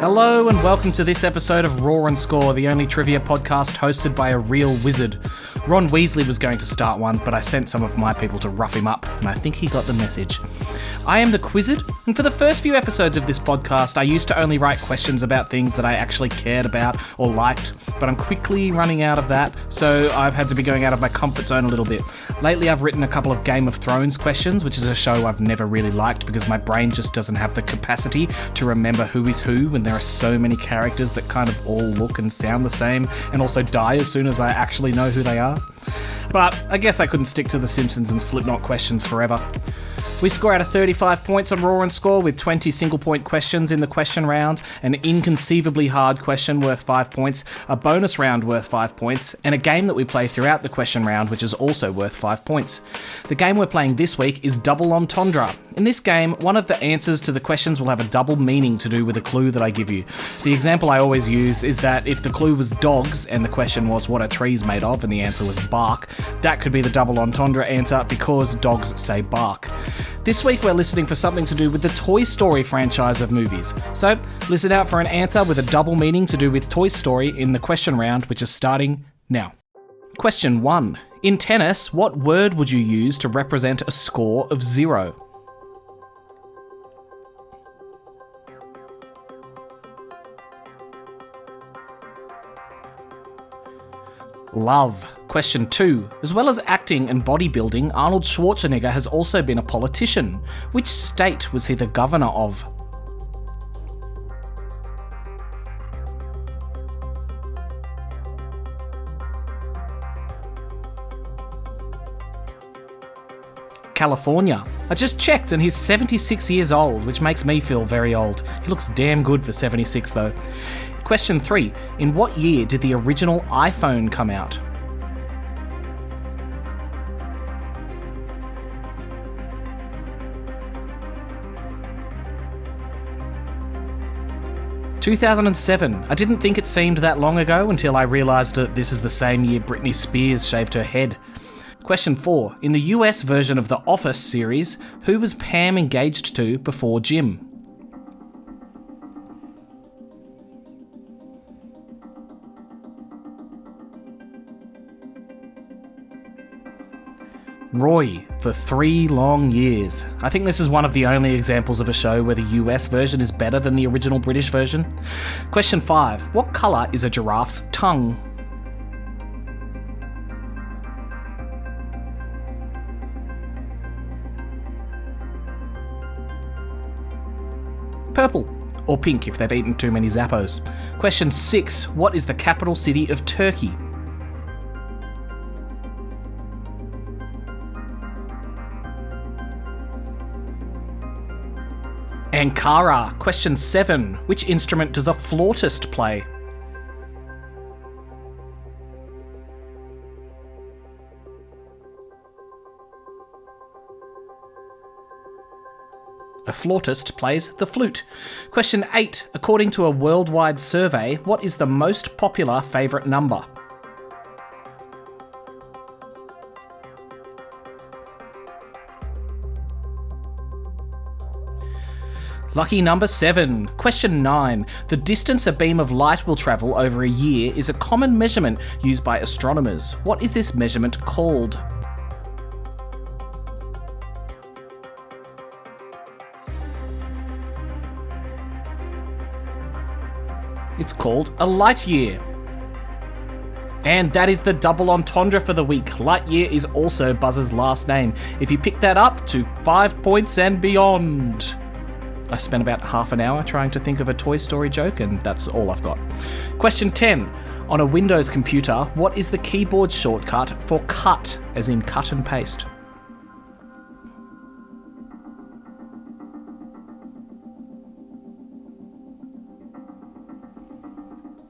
Hello and welcome to this episode of Raw and Score, the only trivia podcast hosted by a real wizard. Ron Weasley was going to start one, but I sent some of my people to rough him up, and I think he got the message. I am the Quizzard, and for the first few episodes of this podcast, I used to only write questions about things that I actually cared about or liked, but I'm quickly running out of that, so I've had to be going out of my comfort zone a little bit. Lately, I've written a couple of Game of Thrones questions, which is a show I've never really liked because my brain just doesn't have the capacity to remember who is who when there are so many characters that kind of all look and sound the same and also die as soon as I actually know who they are. But I guess I couldn't stick to The Simpsons and Slipknot questions forever. We score out of 35 points on Raw and Score with 20 single-point questions in the question round, an inconceivably hard question worth 5 points, a bonus round worth 5 points, and a game that we play throughout the question round which is also worth 5 points. The game we're playing this week is Double Entendre. In this game, one of the answers to the questions will have a double meaning to do with a clue that I give you. The example I always use is that if the clue was dogs and the question was what are trees made of and the answer was bark, that could be the double entendre answer because dogs say bark. This week we're listening for something to do with the Toy Story franchise of movies. So listen out for an answer with a double meaning to do with Toy Story in the question round, which is starting now. Question 1. In tennis, what word would you use to represent a score of 0? Love. Question 2. As well as acting and bodybuilding, Arnold Schwarzenegger has also been a politician. Which state was he the governor of? California. I just checked and he's 76 years old, which makes me feel very old. He looks damn good for 76 though. Question 3. In what year did the original iPhone come out? ...2007. I didn't think it seemed that long ago until I realised that this is the same year Britney Spears shaved her head. Question 4. In the US version of The Office series, who was Pam engaged to before Jim? Roy, for 3 long years. I think this is one of the only examples of a show where the US version is better than the original British version. Question 5. What colour is a giraffe's tongue? Purple, or pink if they've eaten too many Zappos. Question 6. What is the capital city of Turkey? Ankara. Question 7. Which instrument does a flautist play? A flautist plays the flute. Question 8. According to a worldwide survey, what is the most popular favourite number? Lucky number 7. Question 9. The distance a beam of light will travel over a year is a common measurement used by astronomers. What is this measurement called? It's called a light year. And that is the double entendre for the week. Lightyear is also Buzz's last name. If you pick that up, to 5 points and beyond. I spent about half an hour trying to think of a Toy Story joke, and that's all I've got. Question 10. On a Windows computer, what is the keyboard shortcut for cut, as in cut and paste?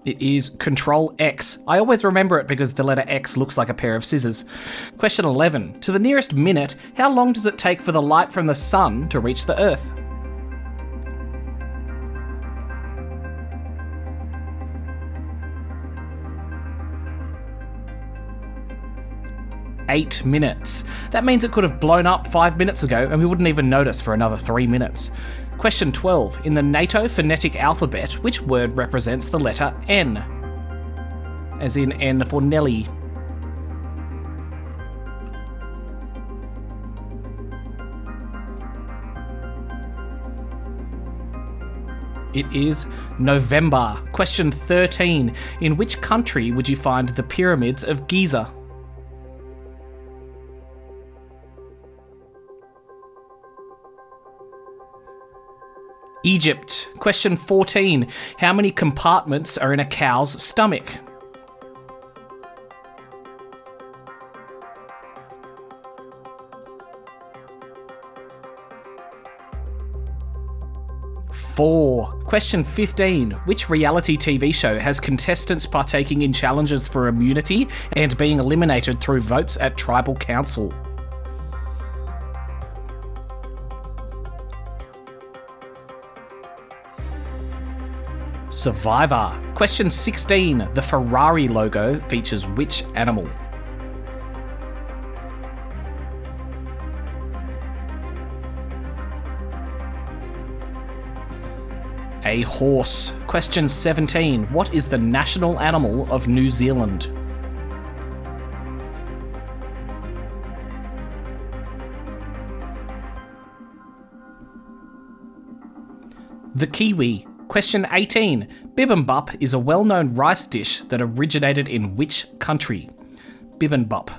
It is Control X. I always remember it because the letter X looks like a pair of scissors. Question 11. To the nearest minute, how long does it take for the light from the sun to reach the Earth? $8 minutes. That means it could have blown up 5 minutes ago and we wouldn't even notice for another 3 minutes. Question 12. In the NATO phonetic alphabet, which word represents the letter N? As in N for Nelly. It is November. Question 13. In which country would you find the pyramids of Giza? Egypt. Question 14. How many compartments are in a cow's stomach? Question 15. Which reality TV show has contestants partaking in challenges for immunity and being eliminated through votes at tribal council? Survivor. Question 16. The Ferrari logo features which animal? A horse. Question 17. What is the national animal of New Zealand? The kiwi. Question 18. Bibimbap is a well-known rice dish that originated in which country? Bibimbap.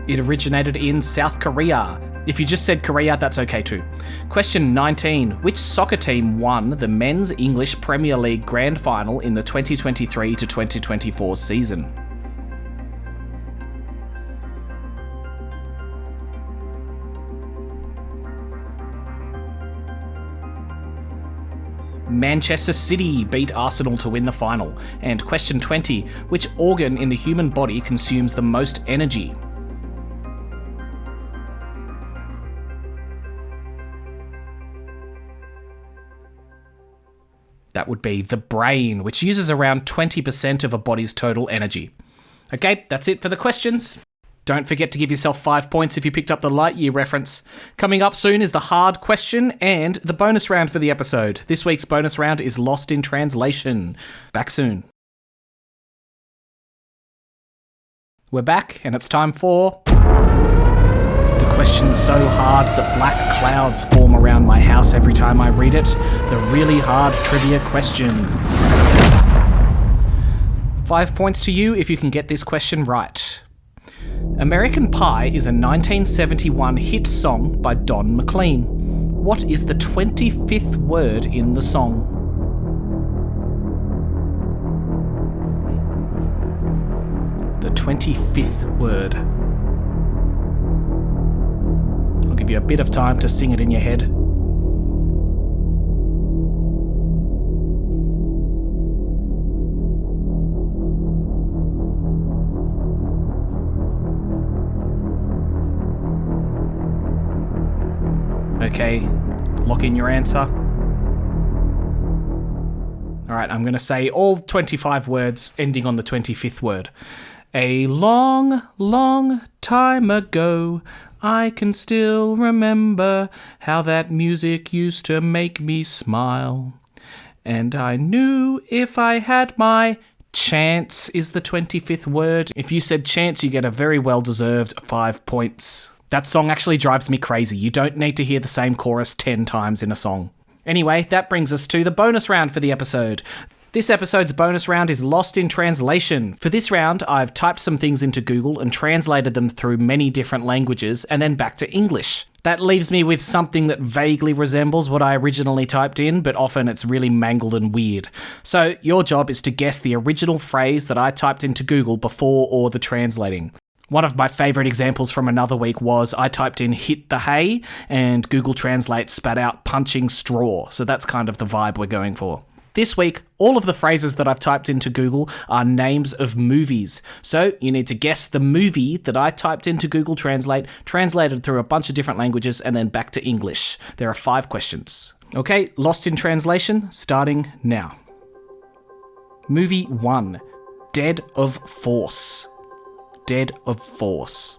It originated in South Korea. If you just said Korea, that's okay too. Question 19. Which soccer team won the Men's English Premier League Grand Final in the 2023 to 2024 season? Manchester City beat Arsenal to win the final. And question 20. Which organ in the human body consumes the most energy? That would be the brain, which uses around 20% of a body's total energy. Okay, that's it for the questions. Don't forget to give yourself 5 points if you picked up the Lightyear reference. Coming up soon is the hard question and the bonus round for the episode. This week's bonus round is Lost in Translation. Back soon. We're back, and it's time for... The question's so hard that black clouds form around my house every time I read it. The really hard trivia question. 5 points to you if you can get this question right. American Pie is a 1971 hit song by Don McLean. What is the 25th word in the song? The 25th word. I'll give you a bit of time to sing it in your head. Okay, lock in your answer. Alright, I'm going to say all 25 words ending on the 25th word. A long, long time ago, I can still remember how that music used to make me smile. And I knew if I had my chance is the 25th word. If you said chance, you get a very well-deserved 5 points. That song actually drives me crazy. You don't need to hear the same chorus 10 times in a song. Anyway, that brings us to the bonus round for the episode. This episode's bonus round is Lost in Translation. For this round, I've typed some things into Google and translated them through many different languages and then back to English. That leaves me with something that vaguely resembles what I originally typed in, but often it's really mangled and weird. So your job is to guess the original phrase that I typed into Google before or the translating. One of my favourite examples from another week was I typed in hit the hay and Google Translate spat out punching straw. So that's kind of the vibe we're going for. This week, all of the phrases that I've typed into Google are names of movies. So you need to guess the movie that I typed into Google Translate, translated through a bunch of different languages and then back to English. There are 5 questions. Okay, Lost in Translation, starting now. Movie 1. Dead of Force. Dead of Force.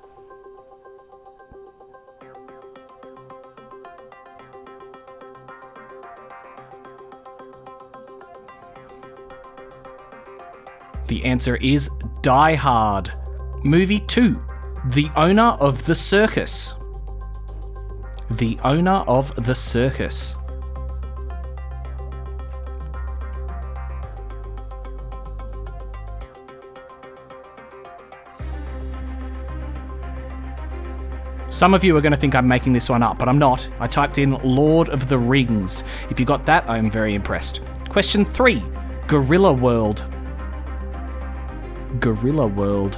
The answer is Die Hard. Movie 2. The Owner of the Circus. The Owner of the Circus. Some of you are going to think I'm making this one up, but I'm not. I typed in Lord of the Rings. If you got that, I am very impressed. Question 3. Gorilla World. Gorilla World.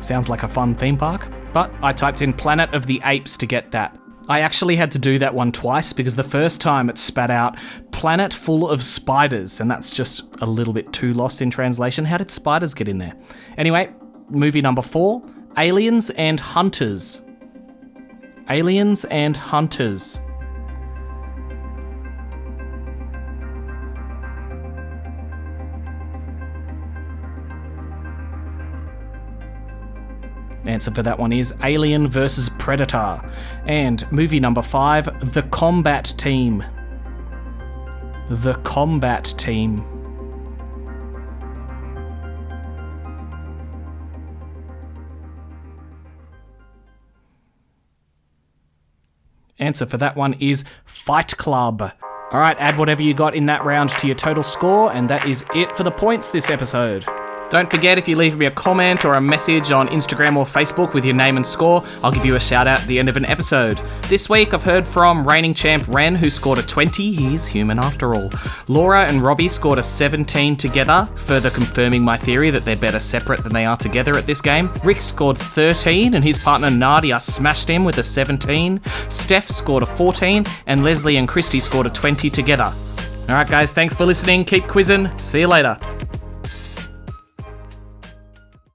Sounds like a fun theme park, but I typed in Planet of the Apes to get that. I actually had to do that one twice because the first time it spat out Planet Full of Spiders, and that's just a little bit too lost in translation. How did spiders get in there? Anyway, movie number 4, Aliens and Hunters. Aliens and Hunters. Answer for that one is Alien vs. Predator. And movie number 5, The Combat Team. The Combat Team. Answer for that one is Fight Club. Alright, add whatever you got in that round to your total score, and that is it for the points this episode. Don't forget, if you leave me a comment or a message on Instagram or Facebook with your name and score, I'll give you a shout out at the end of an episode. This week I've heard from reigning champ Ren, who scored a 20, he's human after all. Laura and Robbie scored a 17 together, further confirming my theory that they're better separate than they are together at this game. Rick scored 13 and his partner Nadia smashed him with a 17. Steph scored a 14 and Leslie and Christy scored a 20 together. Alright guys, thanks for listening, keep quizzing, see you later.